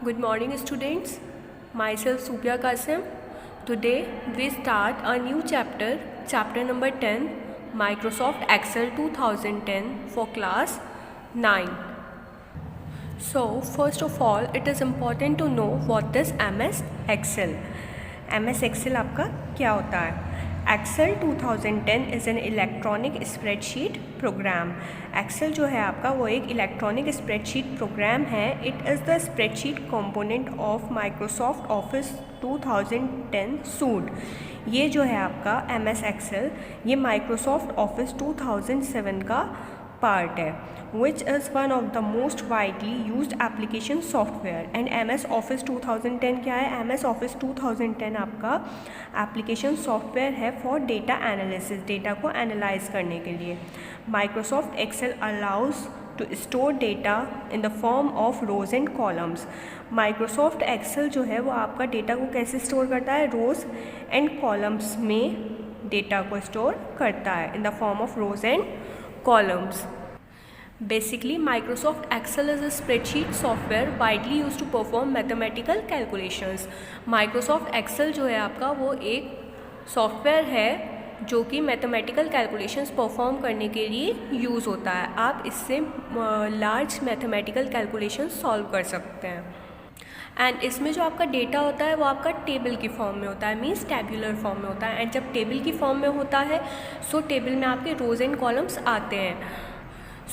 Good morning, students. Myself Supia Qasim. Today we start a new chapter, chapter number 10, Microsoft Excel 2010 for class 9. So, first of all, it is important to know what is MS Excel. MS Excel आपका क्या होता है? Excel 2010 is an electronic spreadsheet program. Excel जो है आपका वो एक electronic spreadsheet program है. It is the spreadsheet component of Microsoft Office 2010 suite. ये जो है आपका MS एक्सेल ये माइक्रोसॉफ्ट ऑफिस 2007 का पार्ट है, which is one of the most widely used application software. and MS Office 2010 क्या है? MS Office 2010 आपका एप्लीकेशन सॉफ्टवेयर है फॉर डेटा एनालिसिस, डेटा को एनालाइज करने के लिए. Microsoft Excel allows to store data in the form of rows and columns. Microsoft Excel जो है वो आपका डेटा को कैसे स्टोर करता है? रोज एंड कॉलम्स में डेटा को स्टोर करता है इन the form of rows and columns. Basically, Microsoft Excel is a spreadsheet software widely used to perform mathematical calculations. Microsoft Excel जो है आपका वो एक सॉफ्टवेयर है जो कि मैथमेटिकल कैलकुलेशंस परफॉर्म करने के लिए यूज़ होता है. आप इससे लार्ज मैथमेटिकल कैलकुलेशंस सॉल्व कर सकते हैं. एंड इसमें जो आपका डेटा होता है वो आपका टेबल की फॉर्म में होता है, मीन्स टैब्यूलर फॉर्म में होता है. एंड जब टेबल की फॉर्म में होता है सो टेबल में आपके रोज एंड कॉलम्स आते हैं.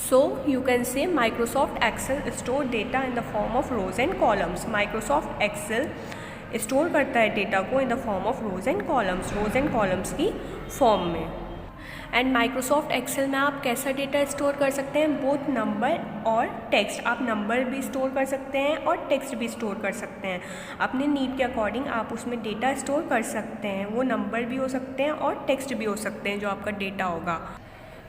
So you can say Microsoft Excel store data in the form of rows and columns. Microsoft Excel store करता है डेटा को in the form of rows and columns की फॉर्म में. एंड माइक्रोसॉफ्ट एक्सेल में आप कैसा डेटा स्टोर कर सकते हैं? बोथ नंबर और टेक्स्ट. आप नंबर भी स्टोर कर सकते हैं और टेक्स्ट भी स्टोर कर सकते हैं. अपने नीड के अकॉर्डिंग आप उसमें डेटा स्टोर कर सकते हैं. वो नंबर भी हो सकते हैं और टेक्स्ट भी हो सकते हैं जो आपका डेटा होगा.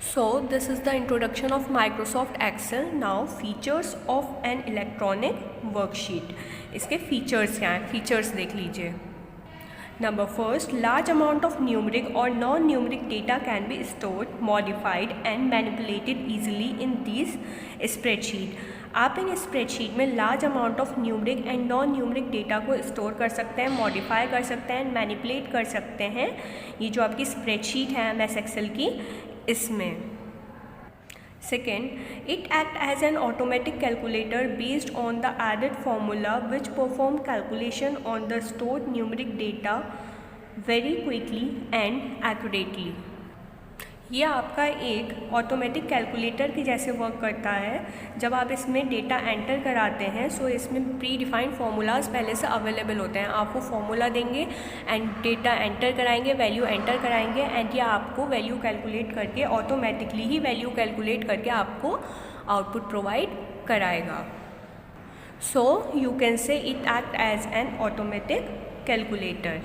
So this is the introduction of Microsoft Excel. Now features of an electronic worksheet. इसके फीचर्स क्या हैं? फीचर्स देख लीजिए. Number first, large amount of numeric or non-numeric data can be stored, modified and manipulated easily in these spreadsheet. आप इन spreadsheet में large amount of numeric and non numeric data को store कर सकते हैं, मॉडिफाई कर सकते हैं, मैनिपुलेट कर सकते हैं. ये जो आपकी स्प्रेडशीट है MS एक्सेल की, इसमें. Second, it acts as an automatic calculator based on the added formula which perform calculation on the stored numeric data very quickly and accurately. ये आपका एक ऑटोमेटिक कैलकुलेटर के जैसे वर्क करता है. जब आप इसमें डेटा एंटर कराते हैं सो इसमें प्री डिफाइंड फार्मूलाज पहले से अवेलेबल होते हैं. आप वो फार्मूला देंगे एंड डेटा एंटर कराएंगे, वैल्यू एंटर कराएंगे एंड ये आपको वैल्यू कैलकुलेट करके ऑटोमेटिकली ही वैल्यू कैलकुलेट करके आपको आउटपुट प्रोवाइड कराएगा. So you can say it act as an automatic calculator.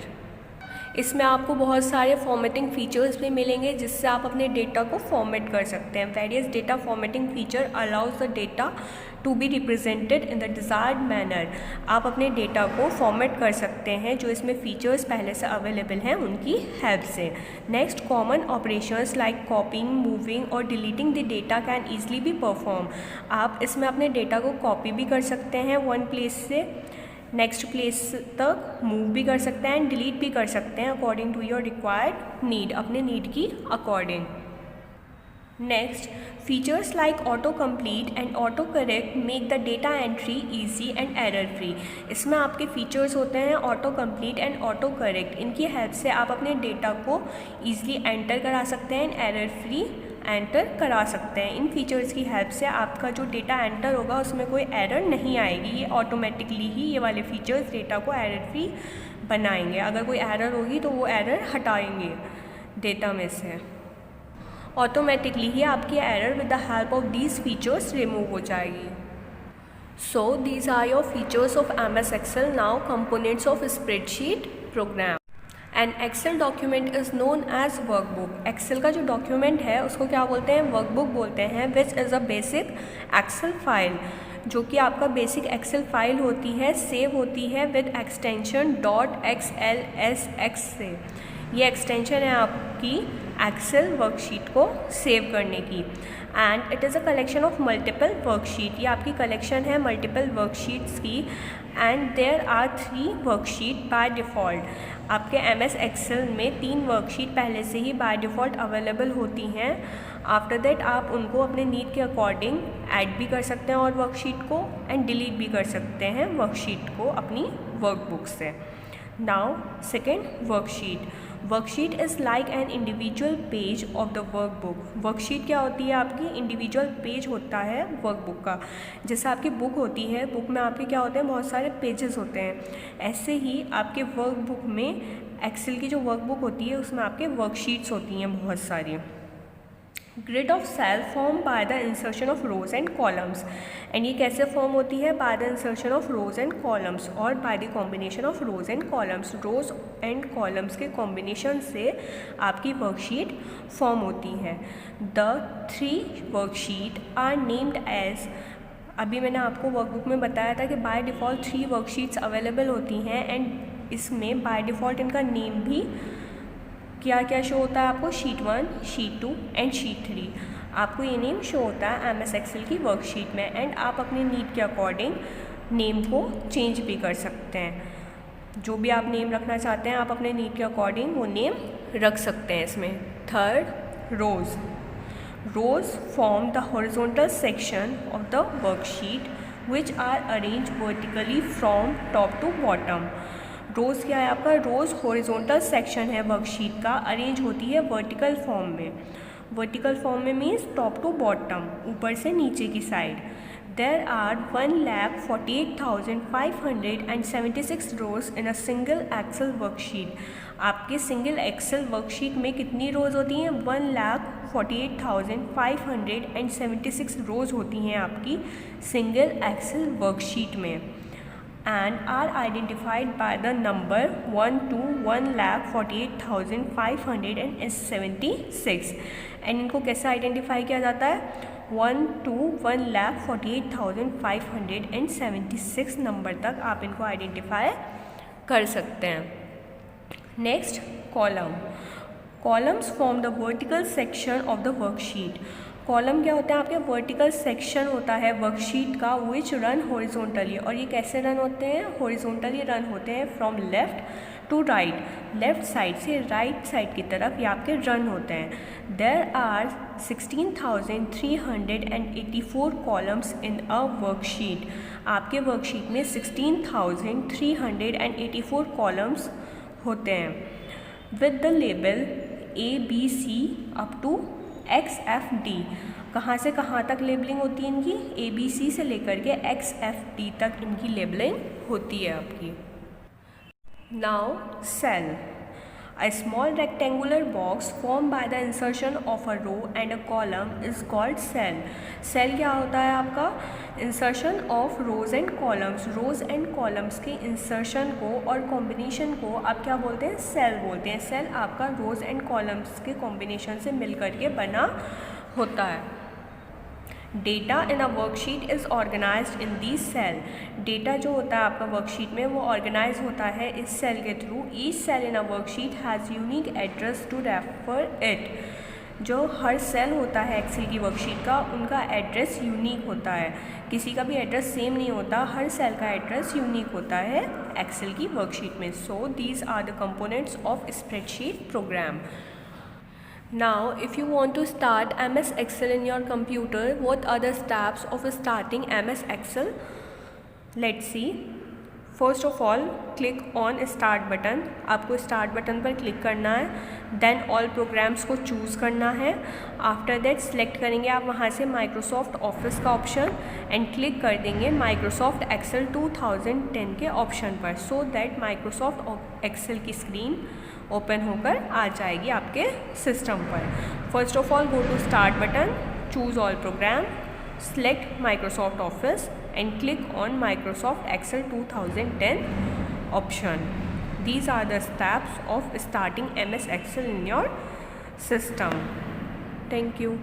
इसमें आपको बहुत सारे फॉर्मेटिंग फीचर्स भी मिलेंगे जिससे आप अपने डेटा को फॉर्मेट कर सकते हैं. Various data formatting feature allows the data to be represented in the desired manner. आप अपने डेटा को फॉर्मेट कर सकते हैं जो इसमें फीचर्स पहले से अवेलेबल हैं उनकी हेल्प से. Next, common operations like copying, moving और deleting the data can easily be perform. आप इसमें अपने डेटा को कॉपी भी कर सकते हैं वन प्लेस से नेक्स्ट प्लेस तक, मूव भी कर सकते हैं एंड डिलीट भी कर सकते हैं according to your required need, अपने नीड की according. Next, features like auto complete and auto correct make the data entry easy and error free. इसमें आपके फीचर्स होते हैं auto complete and auto correct. इनकी हेल्प से आप अपने डेटा को ईजिली एंटर करा सकते हैं एंड एरर फ्री एंटर करा सकते हैं. इन फीचर्स की हेल्प से आपका जो डेटा एंटर होगा उसमें कोई एरर नहीं आएगी. ये ऑटोमेटिकली ही ये वाले फीचर्स डेटा को एरर फ्री बनाएंगे. अगर कोई एरर होगी तो वो एरर हटाएंगे डेटा में से. ऑटोमेटिकली ही आपकी error with the help of these features remove हो जाएगी. So these are your features of MS Excel. Now components of spreadsheet program. An Excel document is known as workbook. Excel का जो document है उसको क्या बोलते हैं? वर्कबुक बोलते हैं. Which is a basic Excel file, जो कि आपका बेसिक एक्सेल फाइल होती है, सेव होती है विद एक्सटेंशन .xlsx से. ये एक्सटेंशन है आपकी एक्सेल वर्कशीट को सेव करने की. And it is a collection of multiple worksheet. ये आपकी कलेक्शन है मल्टीपल वर्कशीट्स की, and there are 3 worksheet by default. आपके MS एक्सेल में 3 वर्कशीट पहले से ही बाय डिफ़ॉल्ट अवेलेबल होती हैं। आफ्टर दैट आप उनको अपने नीड के अकॉर्डिंग ऐड भी कर सकते हैं और वर्कशीट को, एंड डिलीट भी कर सकते हैं वर्कशीट को अपनी वर्कबुक से। Now second worksheet is like an individual page of the workbook. Worksheet क्या होती है? आपकी इंडिविजुअल पेज होता है वर्कबुक का। जैसे आपकी बुक होती है, बुक में आपके क्या होते हैं, बहुत सारे पेजेस होते हैं। ऐसे ही आपके वर्कबुक में, एक्सेल की जो वर्कबुक होती है उसमें आपके वर्कशीट्स होती हैं बहुत सारी। Grid of cell form by the insertion of rows and columns, and ये कैसे फॉर्म होती है? By the insertion of rows and columns और by the combination of rows and columns. Rose and columns के कॉम्बिनेशन से आपकी वर्कशीट फॉर्म होती है। The 3 worksheet are named as, अभी मैंने आपको वर्कबुक में बताया था कि बाय डिफ़ॉल्ट 3 वर्कशीट्स अवेलेबल होती हैं, एंड इसमें बाय डिफ़ॉल्ट इनका नेम भी क्या क्या शो होता है आपको? Sheet 1, sheet 2 and sheet 3। आपको ये नेम शो होता है MS एक्सेल की वर्कशीट में, एंड आप अपने नीड के अकॉर्डिंग नेम को चेंज भी कर सकते हैं। जो भी आप नेम रखना चाहते हैं आप अपने नीड के अकॉर्डिंग वो नेम रख सकते हैं इसमें। Third, rows form the horizontal section of the worksheet which are arrange vertically from top to bottom. Rows क्या है आपका? रोज़ हॉरिजॉन्टल सेक्शन है वर्कशीट का, अरेंज होती है वर्टिकल फॉर्म में। वर्टिकल फॉर्म में मीन्स टॉप टू बॉटम, ऊपर से नीचे की side. There are 1,48,576 rows in a single Excel worksheet. आपके सिंगल एक्सेल वर्कशीट में कितनी रोज़ होती हैं? 1,48,576 रोज़ होती हैं आपकी सिंगल एक्सेल वर्कशीट में, and are identified by the number 1 to 1,48,576, and इनको कैसे आइडेंटिफाई किया जाता है? 1 to 1,48,576 नंबर तक आप इनको आइडेंटिफाई कर सकते हैं। Next, columns form the vertical section of the worksheet. Column क्या होता है? आपके वर्टिकल सेक्शन होता है वर्कशीट का विच रन हॉरिजॉन्टली, और ये कैसे रन होते हैं? हॉरिजॉन्टली रन होते हैं from left to right, left side से राइट साइड की तरफ ये आपके रन होते हैं। There are 16,384 columns in a worksheet. आपके वर्कशीट में 16,384 कॉलम्स होते हैं with the label ABC up to XFD। कहाँ से कहाँ तक लेबलिंग होती है इनकी? ABC से लेकर के XFD तक इनकी लेबलिंग होती है आपकी। Now cell, a small rectangular box form by the insertion of a row and a column is called cell. Cell क्या होता है आपका? Insertion of rows and columns. Rose and columns के इंसर्शन को और कॉम्बिनेशन को आप क्या बोलते हैं? सेल बोलते हैं। सेल आपका रोज एंड कॉलम्स के कॉम्बिनेशन से मिल करके बना होता है। Data in a worksheet is organised in the cell. Data जो होता है आपका वर्कशीट में वो ऑर्गेनाइज होता है इस सेल के थ्रू। Each cell in a worksheet has unique address to refer it. जो हर सेल होता है एक्सेल की वर्कशीट का, उनका एड्रेस यूनिक होता है। किसी का भी एड्रेस सेम नहीं होता, हर सेल का एड्रेस यूनिक होता है एक्सेल की वर्कशीट में। So these are the components of spreadsheet program. Now, if you want to start MS Excel in your computer, what are the steps of starting MS Excel? Let's see. First of all, click on Start button. आपको Start button पर click करना है, then All Programs को choose करना है। After that select करेंगे आप वहाँ से Microsoft Office का ऑप्शन एंड क्लिक कर देंगे Microsoft Excel 2010 के ऑप्शन पर, so that Microsoft Excel की स्क्रीन ओपन होकर आ जाएगी आपके सिस्टम पर। First of all go to start button, choose all program, select Microsoft Office and click on Microsoft Excel 2010 option. These are the steps of starting MS Excel in your system. Thank you.